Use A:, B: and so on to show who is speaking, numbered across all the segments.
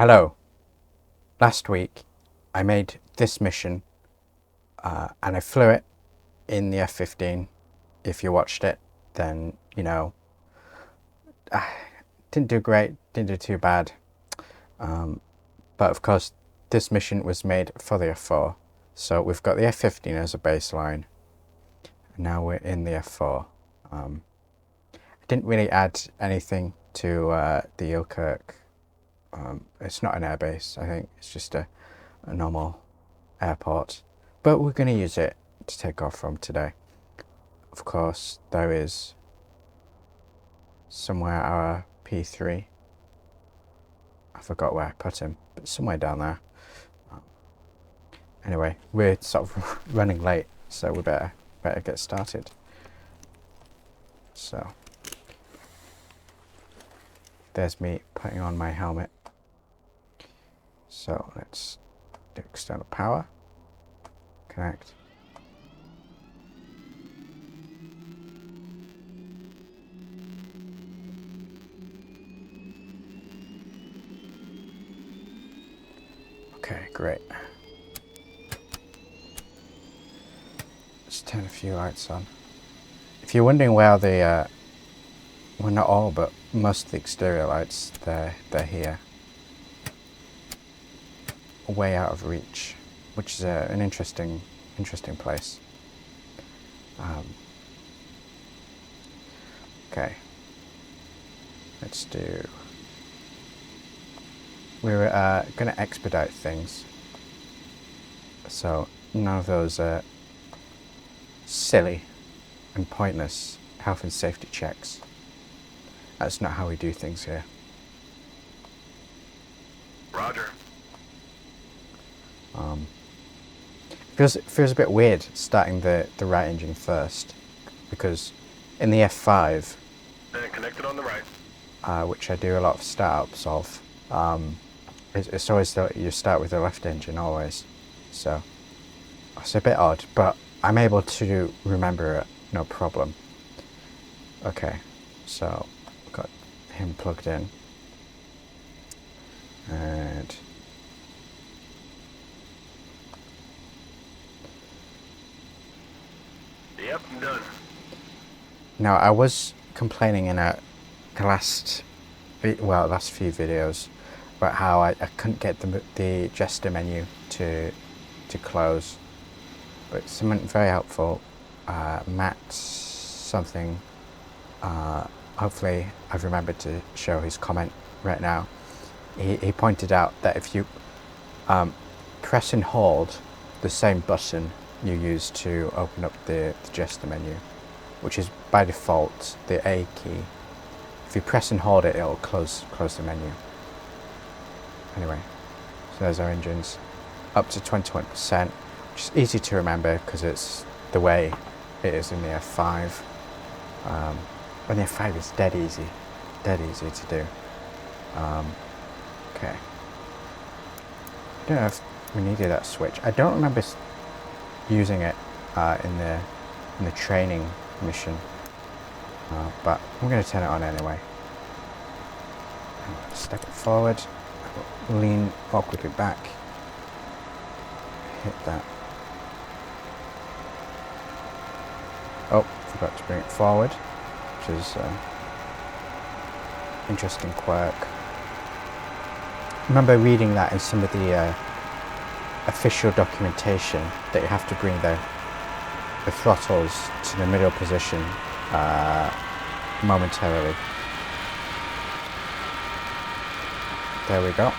A: Hello. Last week I made this mission and I flew it in the F-15. If you watched it, then you know, didn't do great, didn't do too bad. But of course this mission was made for the F-4. So we've got the F-15 as a baseline. Now we're in the F-4. I didn't really add anything to the Yilkirk. It's not an airbase, I think it's just a normal airport, but we're going to use it to take off from today. Of course, there is somewhere our P3. I forgot where I put him, but somewhere down there. Anyway, we're sort of running late, so we better get started. So there's me putting on my helmet. So let's do external power, connect. Okay, great. Let's turn a few lights on. If you're wondering where the, well, not all, but most of the exterior lights, they're here. Way out of reach, which is an interesting place. Okay, let's do. We're going to expedite things, so none of those silly and pointless health and safety checks. That's not how we do things here.
B: Roger.
A: Feels a bit weird starting the right engine first, because in the F5,
B: And connected on the right.
A: Which I do a lot of startups of, it's always that you start with the left engine always, so it's a bit odd, but I'm able to remember it, no problem. Okay, so got him plugged in, and
B: Yep, I'm done.
A: now I was complaining in the last few videos about how I couldn't get the gesture menu to close, but someone very helpful, Matt something, hopefully I've remembered to show his comment right now. He pointed out that if you press and hold the same button you use to open up the gesture menu, which is by default the A key, if you press and hold it, it'll close the menu. Anyway, so there's our engines up to 21%, which is easy to remember because it's the way it is in the F5. When the F5 is dead easy to do. Okay. I don't know if we needed that switch. I don't remember using it in the training mission, but I'm going to turn it on anyway. Step it forward, lean awkwardly back, hit that. Oh, forgot to bring it forward, which is interesting quirk. I remember reading that in some of the official documentation that you have to bring the throttles to the middle position momentarily. There we go.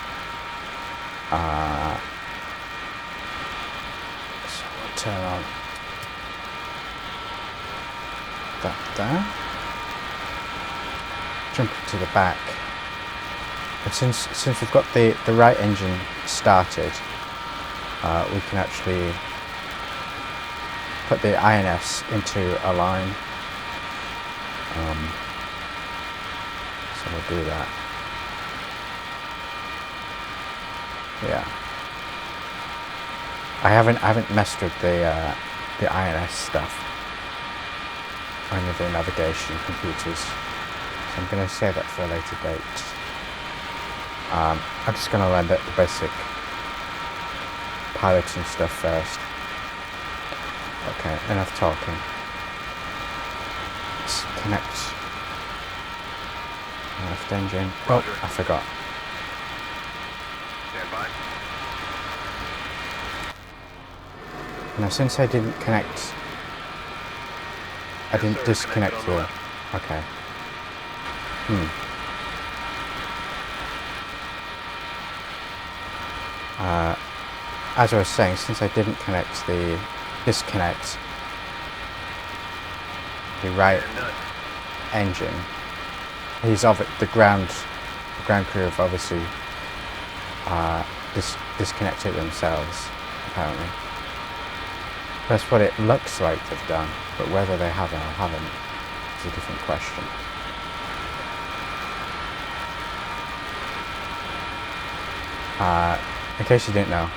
A: So we'll turn on that there. Jump to the back. And since we've got the right engine started, we can actually put the INS into a line. So we'll do that. Yeah. I haven't messed with the INS stuff or any of the navigation computers, so I'm going to save that for a later date. I'm just going to learn the basic piloting stuff first. Okay, enough talking. Let's connect left engine. Oh, I forgot.
B: Stand by.
A: Now, since I didn't connect, I didn't
B: sir,
A: disconnect
B: connected on the
A: the. Okay. As I was saying, since I didn't disconnect the right
B: And done.
A: engine, the ground crew have obviously disconnected themselves, apparently. That's what it looks like they've done, but whether they have or haven't is a different question. In case you didn't know,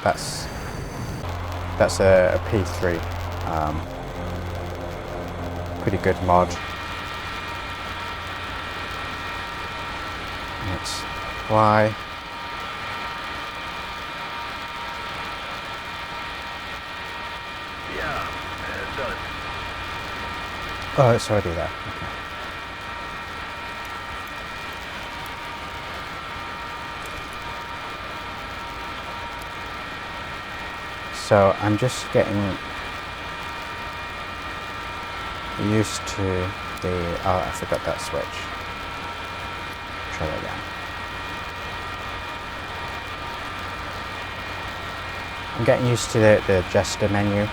A: that's a P3, pretty good mod. Let's fly.
B: Yeah, and done.
A: Oh, it's already there. Okay. So I'm just getting used to the. Oh, I forgot that switch. Try that again. I'm getting used to the gesture menu.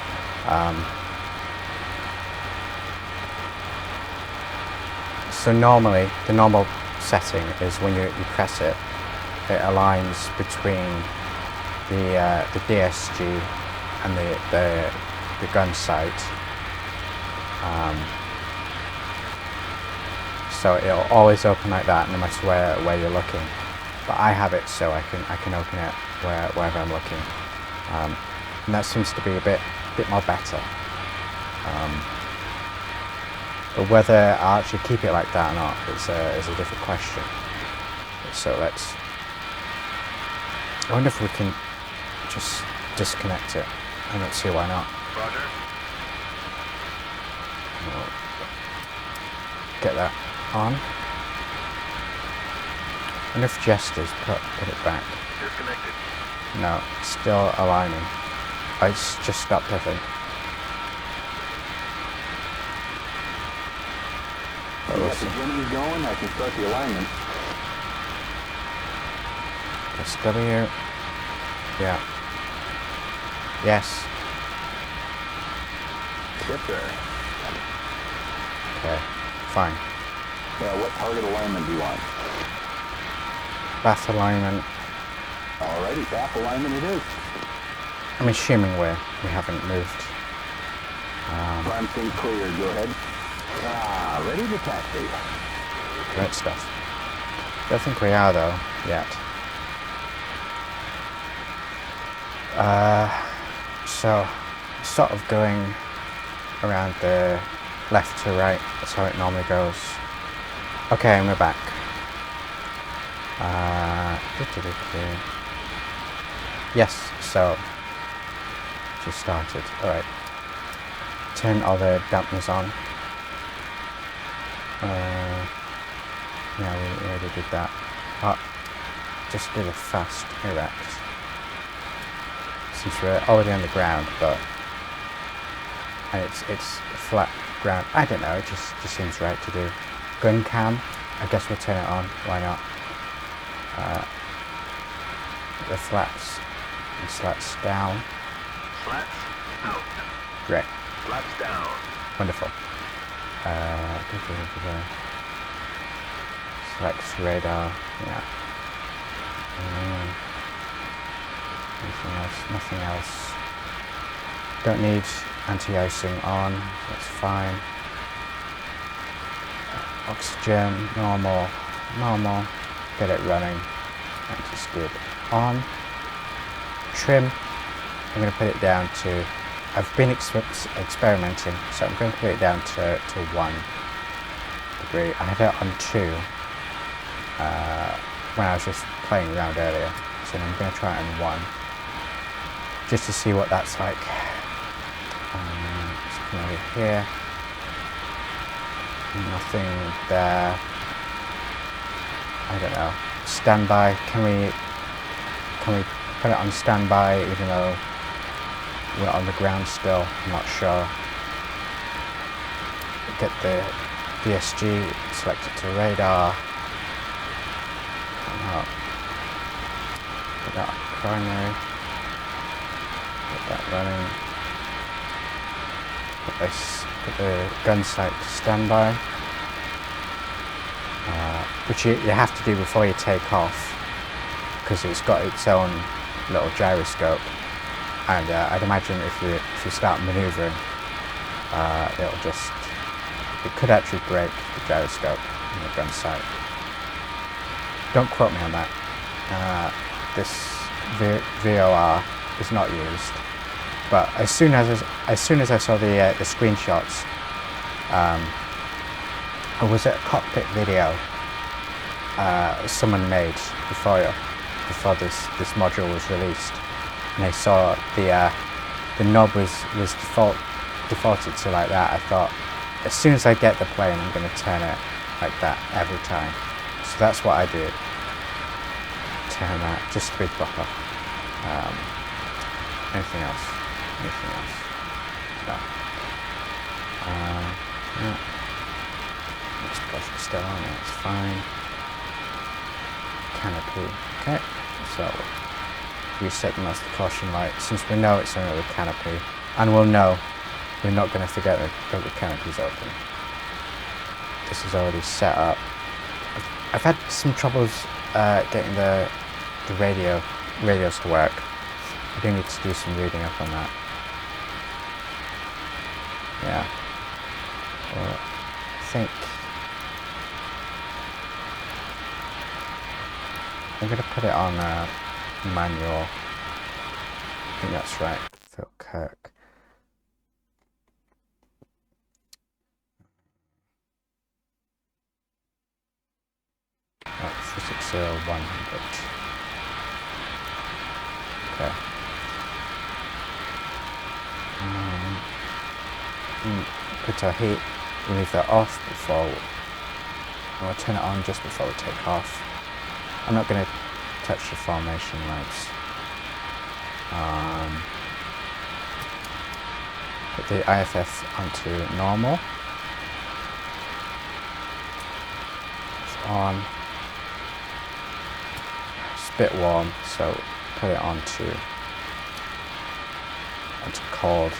A: So normally, the normal setting is when you press it, it aligns between the DSG and the gun sight. So it'll always open like that, no matter where you're looking. But I have it so I can open it wherever I'm looking, and that seems to be a bit more better. But whether I'll actually keep it like that or not is a different question. So I wonder if we can just disconnect it. I don't see why not.
B: Roger.
A: We'll get that on. I wonder if gestures put it back.
B: Disconnected.
A: No, it's still aligning. Oh, it's just stopped, I think. But we'll
C: Got the
A: see.
C: Gemini going, I can start the alignment.
A: Press W. Yeah. Yes.
C: Yes, sir.
A: Okay. Fine.
C: Yeah, what target alignment do you want?
A: Bath alignment.
C: Alrighty, back alignment it is.
A: I'm assuming we haven't moved.
C: Prime sync clear, go ahead. Ready to taxi.
A: Great stuff. Don't think we are though yet. So sort of going around the left to right. That's how it normally goes. Okay, and we're back. Yes, so just started. Alright. Turn all the dampeners on. Yeah, we already did that. But just did a fast erect. Since we're already on the ground, but and it's flat ground. I don't know, it just seems right to do. Gun cam, I guess we'll turn it on, why not? The flaps and slats down.
B: Slats out.
A: Great.
B: Slats down.
A: Wonderful. Select radar, yeah. Anything else? Nothing else. Don't need anti-icing on, that's fine. Oxygen, normal. Get it running. Anti-skid on. Trim, I'm going to put it down to, I've been experimenting, so I'm going to put it down to 1. degree. I had it on 2 when I was just playing around earlier, so I'm going to try it on 1 just to see what that's like. Let's come over here. Nothing there. I don't know. Standby. Can we put it on standby even though we're on the ground still? I'm not sure. Get the DSG, select it to radar. Come out. Put that on primary. Get that running. Put the gun sight to standby. Which you have to do before you take off, because it's got its own little gyroscope, and I'd imagine if you start manoeuvring, it could actually break the gyroscope in the gun sight. Don't quote me on that. This VOR is not used, but as soon as I saw the screenshots, I was at a cockpit video someone made before this module was released, and I saw the knob was defaulted to like that. I thought, as soon as I get the plane, I'm going to turn it like that every time. So that's what I did. Turn that just to be proper. Anything else? Anything else? No. No. It's still on it. It's fine. Canopy. Okay. So reset the master caution light. Since we know it's only the canopy, and we'll know we're not going to forget that the canopy's open. This is already set up. I've had some troubles getting the radios to work. I do need to do some reading up on that. Yeah. Well, I think I'm going to put it on manual. I think that's right. Phil Kirk. Oh, 360-100. Okay. Put our heat. We'll leave that off before. We'll turn it on just before we take off. I'm not going to touch the formation lights. Put the IFF onto normal. It's on. It's a bit warm, so put it onto cold.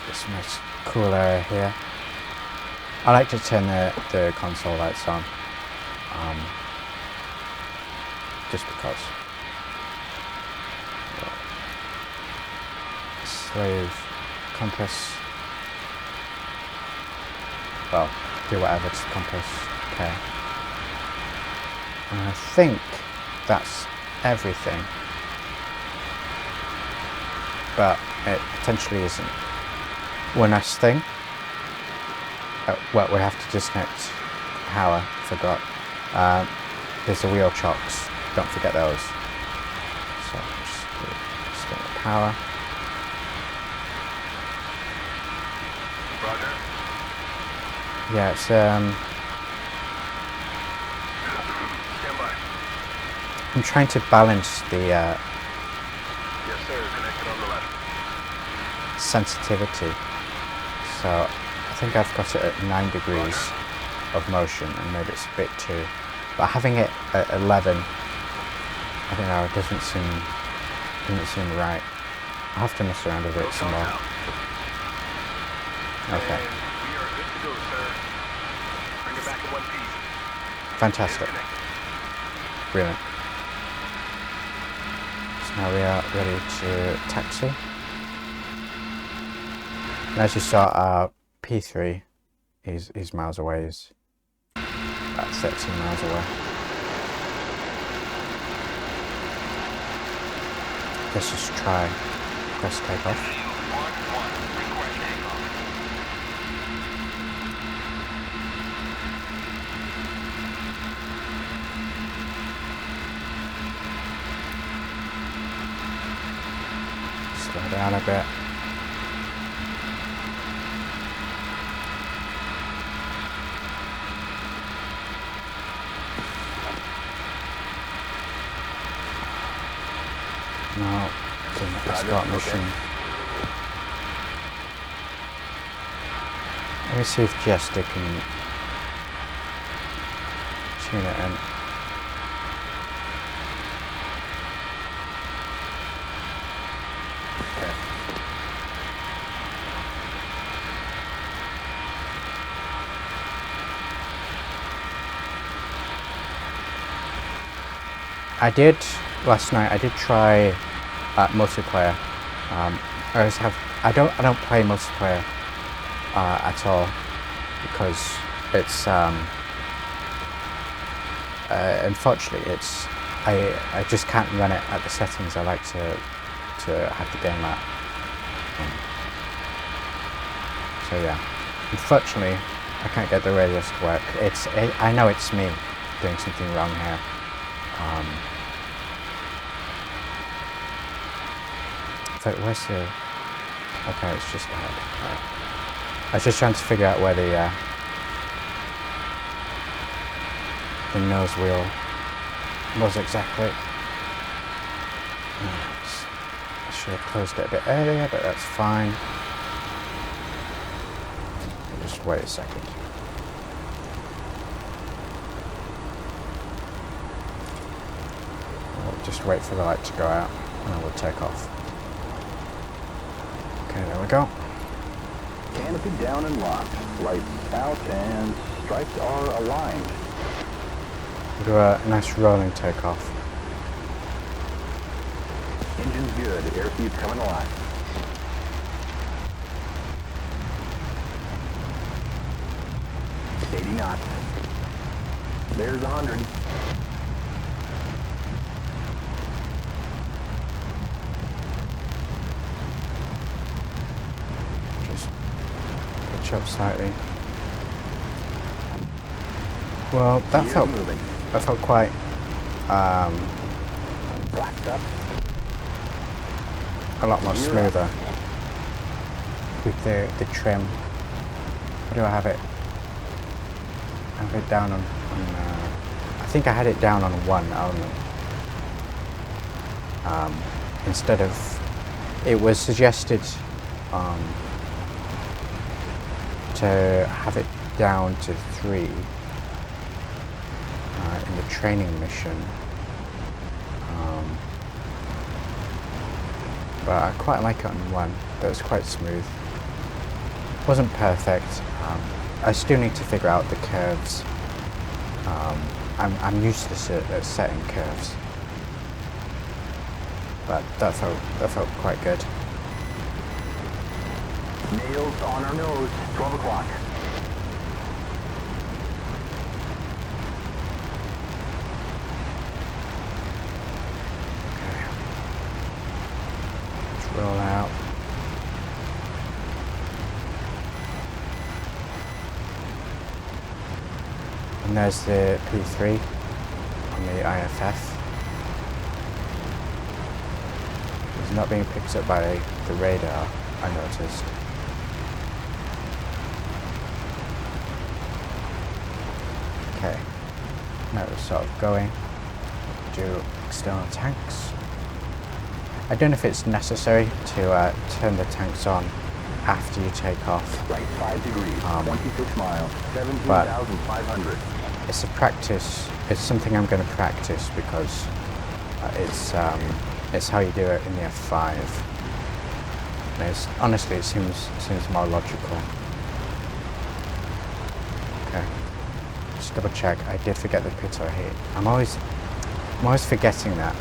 A: Get some nice cool air here. I like to turn the console lights on. Just because. Slave compass. Well, do whatever to the compass. Okay. And I think that's everything. But it potentially isn't. One last thing. Well, we have to disconnect power. Forgot. There's the wheel chocks. Don't forget those. So just disconnect power.
B: Roger.
A: Yeah, it's
B: Stand by.
A: I'm trying to balance the
B: Yes, sir. Connected on the left.
A: sensitivity. So I think I've got it at 9 degrees of motion, and maybe it's a bit too. But having it at 11, I don't know, it doesn't seem right. I'll have to mess around with it some more. Okay.
B: And we are good to go, sir. Bring it back in one piece.
A: Fantastic. Brilliant. So now we are ready to taxi. And as you saw, our P3 is miles away. Is about 13 miles away. Let's just try press takeoff. slow down a bit. Now, doing the escort mission. Let me see if Jester can tune it in. I did last night. I did try multiplayer. I don't play multiplayer at all because it's unfortunately I just can't run it at the settings I like to have the game at. So yeah, unfortunately I can't get the radios to work. I know it's me doing something wrong here. But where's the... Okay, it's just ahead. Right. I was just trying to figure out where the nose wheel was exactly. I should have closed it a bit earlier, but that's fine. Just wait a second. We'll just wait for the light to go out and then we'll take off. Okay, there we go.
C: Canopy down and locked. Lights out and stripes are aligned.
A: We'll do a nice rolling takeoff.
C: Engine's good. Airspeed's coming alive. It's 80 knots. There's 100.
A: Up slightly. Well, that felt quite
C: blacked up.
A: A lot more smoother with the trim. Where do I have it? I have it down on I think I had it down on 1 only. Instead of, it was suggested to have it down to 3 in the training mission, but I quite like it on 1. That was quite smooth. Wasn't perfect. I still need to figure out the curves. I'm used to setting curves, but that felt quite good.
C: Nails on our nose, 12 o'clock.
A: Okay. Let's roll out. And there's the P3 on the IFF. It's not being picked up by the radar, I noticed. Okay, now we're sort of going to external tanks. I don't know if it's necessary to turn the tanks on after you take off.
C: Right 5 degrees, 26 miles, 17,500.
A: It's a practice. It's something I'm going to practice because it's how you do it in the F5. And honestly, it seems more logical. Okay. Just double check. I did forget the pitot heat. I'm always forgetting that.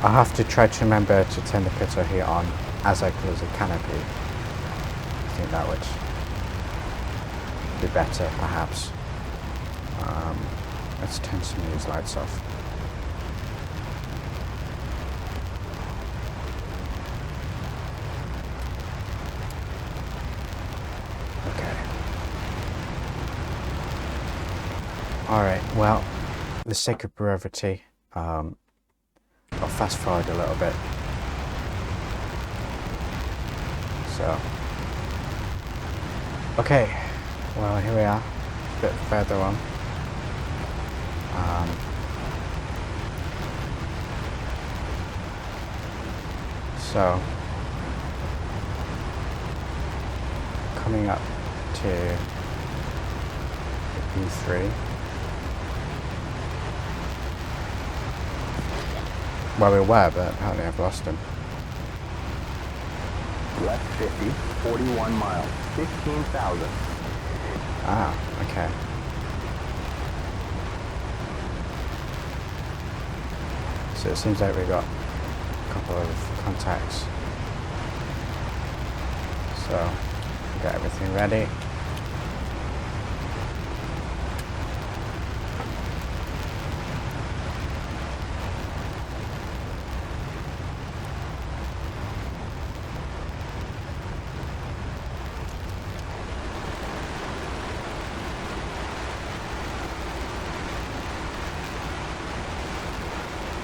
A: I'll have to try to remember to turn the pitot heat on as I close the canopy. I think that would be better, perhaps. Let's turn some of these lights off. Alright, well, for the sake of brevity, or fast forward a little bit. So, okay, well here we are, a bit further on. So, coming up to the P3. Well, we were, but apparently I've lost him.
C: Left 50, 41 miles, 15,000.
A: Ah, okay. So it seems like we got a couple of contacts. So, we got everything ready.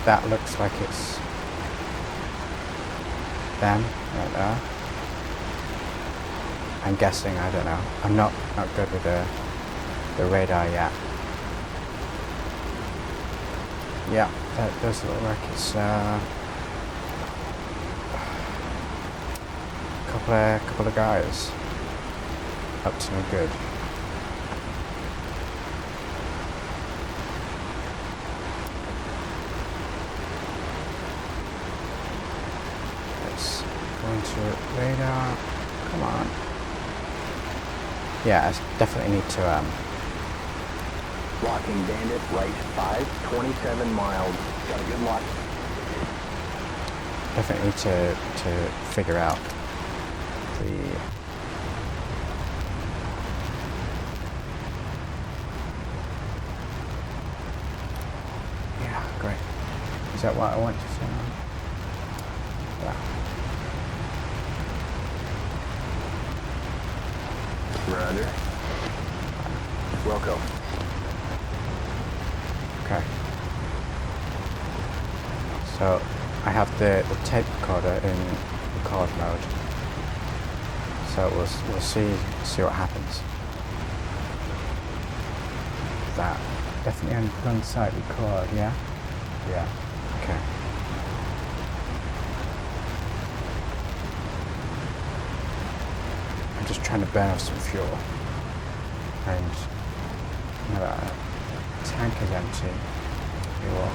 A: That looks like it's them right there. I'm guessing, I don't know. I'm not good with the radar yet. Yeah, that does look like it's couple of guys up to no good. Let's go into radar. Come on. Yeah, I definitely need to
C: Blocking Bandit, right 5, 27 miles. Got a good lock.
A: definitely need to figure out the yeah, great. Is that what I want to say? Yeah.
C: Roger. Welcome.
A: Okay. So I have the tape recorder in record mode. So we'll see what happens. That definitely on front side record, yeah? Yeah. Okay. I'm just trying to burn off some fuel. And now that the tank is empty, fuel.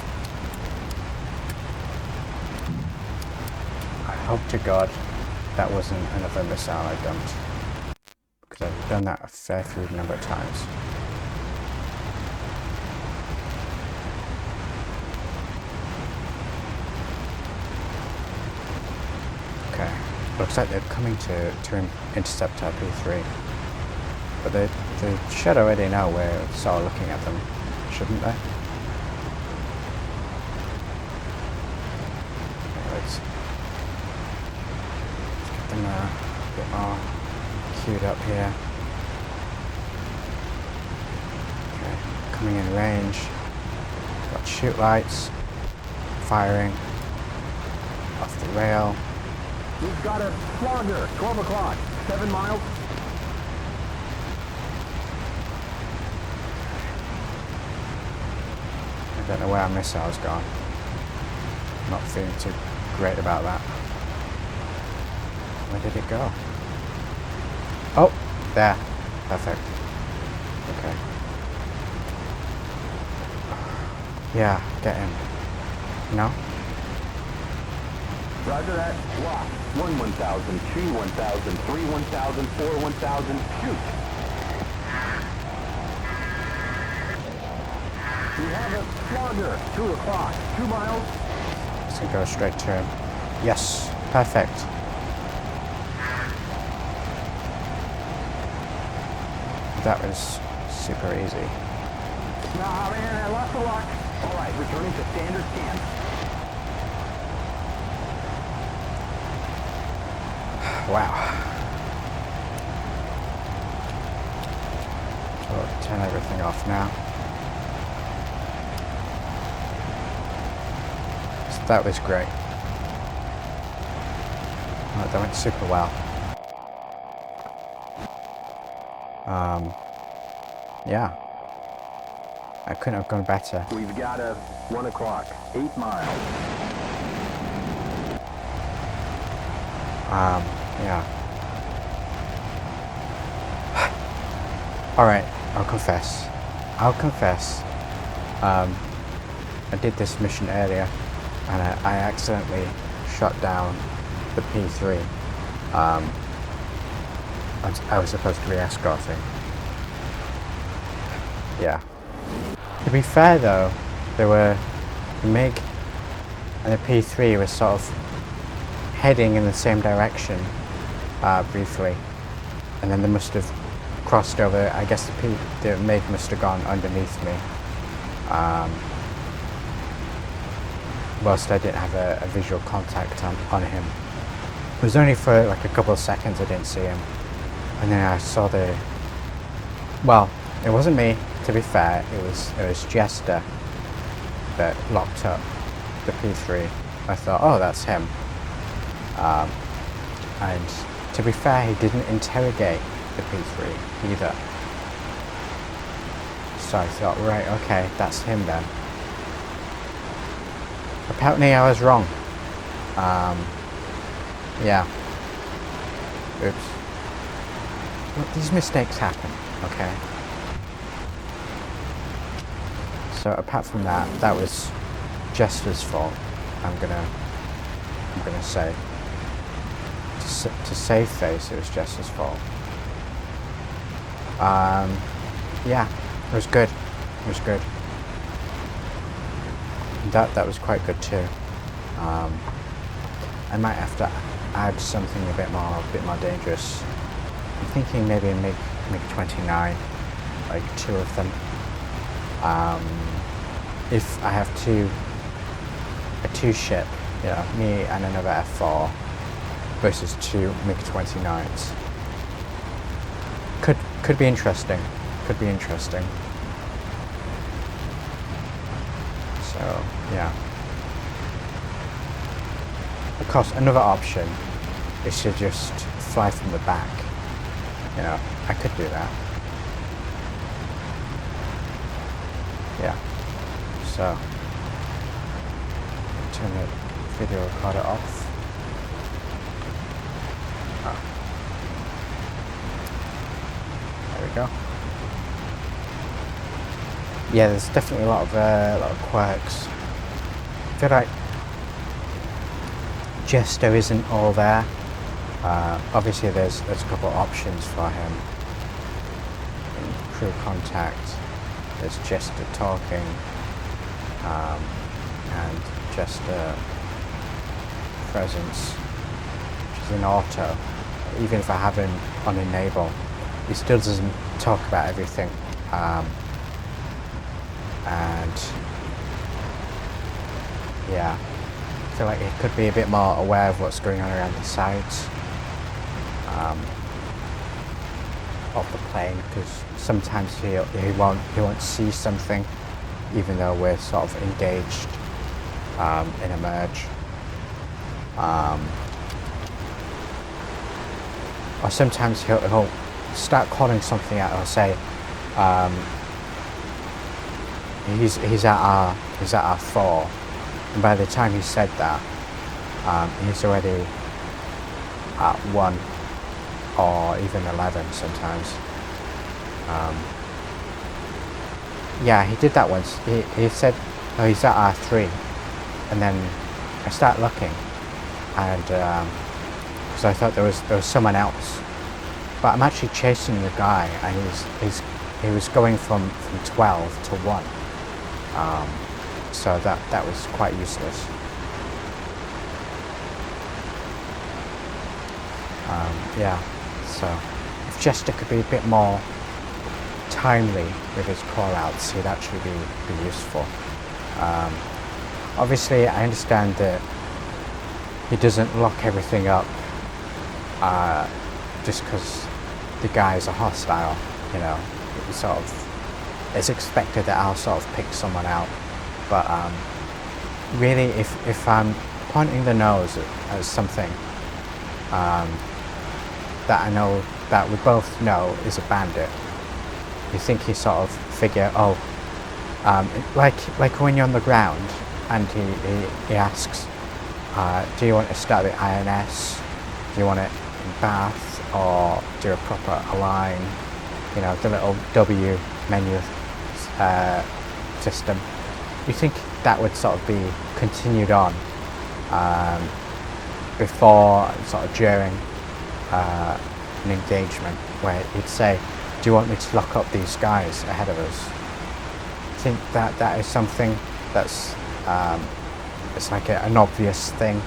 A: I hope to God that wasn't another missile I dumped, because I've done that a fair few number of times. Okay, looks like they're coming to intercept our P3, but they should already know we're sort of looking at them, shouldn't they? Let's get them a bit more queued up here. Okay, coming in range. Got shoot lights, firing off the rail.
C: We've got a flogger, 12 o'clock, 7 miles.
A: I don't know where our missile's gone. Not feeling too great about that. Where did it go? Oh, there. Perfect. Okay. Yeah, get in. No?
C: Roger that. Lock. 1 1000, 2 1000, 3 1000, 4 1000, shoot. We have a flogger, 2 o'clock, 2 miles.
A: Just gonna go straight to him. Yes, perfect. That was super easy.
C: Nah, man, I lost the lock. All right, returning to standard scan.
A: Wow. I'll turn everything off now. That was great. Oh, that went super well. Yeah. I couldn't have gone better.
C: We've got a 1 o'clock, 8 miles.
A: Yeah. Alright, I'll confess. I did this mission earlier and I accidentally shot down the P3. I was supposed to be escorting. Yeah. To be fair though, there were the MiG and the P3 were sort of heading in the same direction briefly, and then they must have crossed over. I guess the MiG must have gone underneath me, whilst I didn't have a visual contact on him. It was only for like a couple of seconds I didn't see him, and then I saw well, it wasn't me, to be fair. It was Jester that locked up the P3. I thought, oh, that's him. And to be fair, he didn't interrogate the P3 either. So I thought, right, okay, that's him then. Apparently I was wrong. Yeah. Oops. Well, these mistakes happen, okay? So apart from that, that was Jester's fault. I'm gonna say. To save face, it was Jester's fault. Yeah, it was good. It was good. That was quite good too. I might have to add something a bit more dangerous. I'm thinking maybe a MiG-23, like 2 of them. If I have a 2-ship, you know, me and another F-4 versus 2 MiG-29s. Could be interesting. Could be interesting. So yeah. Of course, another option is to just fly from the back. You know, I could do that. Yeah. So turn the video recorder off. Oh. There we go. Yeah, there's definitely a lot of quirks. I feel like Jester isn't all there. Obviously, there's a couple of options for him. In crew contact, there's Jester talking, and Jester presence, which is in auto. Even if I have him on enable, he still doesn't talk about everything. And yeah, I feel like he could be a bit more aware of what's going on around the sides of the plane, because sometimes he won't see something, even though we're sort of engaged in a merge. Or sometimes he'll start calling something out. Or say, he's at our 4, and by the time he said that, he's already at 1 or even 11 sometimes. Yeah, he did that once. He said, oh, he's at R3, and then I start looking, and because I thought there was someone else, but I'm actually chasing the guy, and he was going from 12 to 1. So that was quite useless. Yeah, so if Jester could be a bit more timely with his call-outs, he'd actually be useful. Obviously, I understand that he doesn't lock everything up just because the guys are hostile, you know. It's expected that I'll sort of pick someone out, but really, if I'm pointing the nose at something that I know, that we both know is a bandit, you think you sort of figure, oh, like when you're on the ground and he asks, do you want to start the INS, do you want it in Bath, or do a proper align, you know, the little W menu system. You think that would sort of be continued on before, sort of during an engagement, where he'd say, do you want me to lock up these guys ahead of us? I think that is something that's it's like an obvious thing,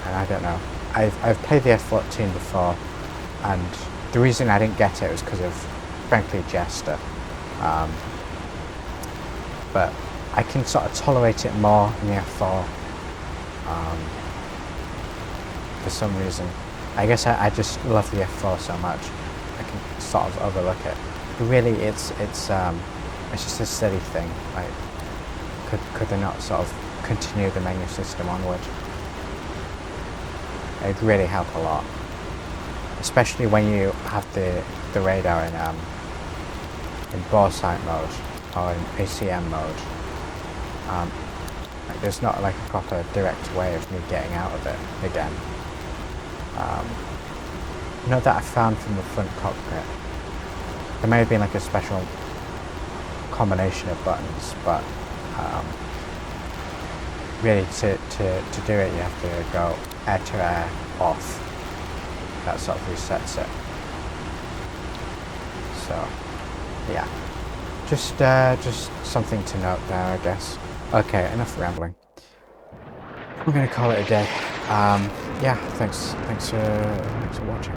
A: and I don't know. I've played the F-14 before, and the reason I didn't get it was because of, frankly, Jester. But I can sort of tolerate it more in the F4 for some reason. I guess I just love the F4 so much, I can sort of overlook it. But really, it's just a silly thing. Like, could they not sort of continue the menu system onward? It'd really help a lot, especially when you have the radar in bore sight mode or in ACM mode. Like, there's not like a proper direct way of me getting out of it again. Not that I found from the front cockpit. There may have been like a special combination of buttons, but really to do it, you have to go air to air off. That sort of resets it. So yeah, just something to note there, I guess. Okay, enough rambling. We're gonna call it a day. Yeah, thanks for watching.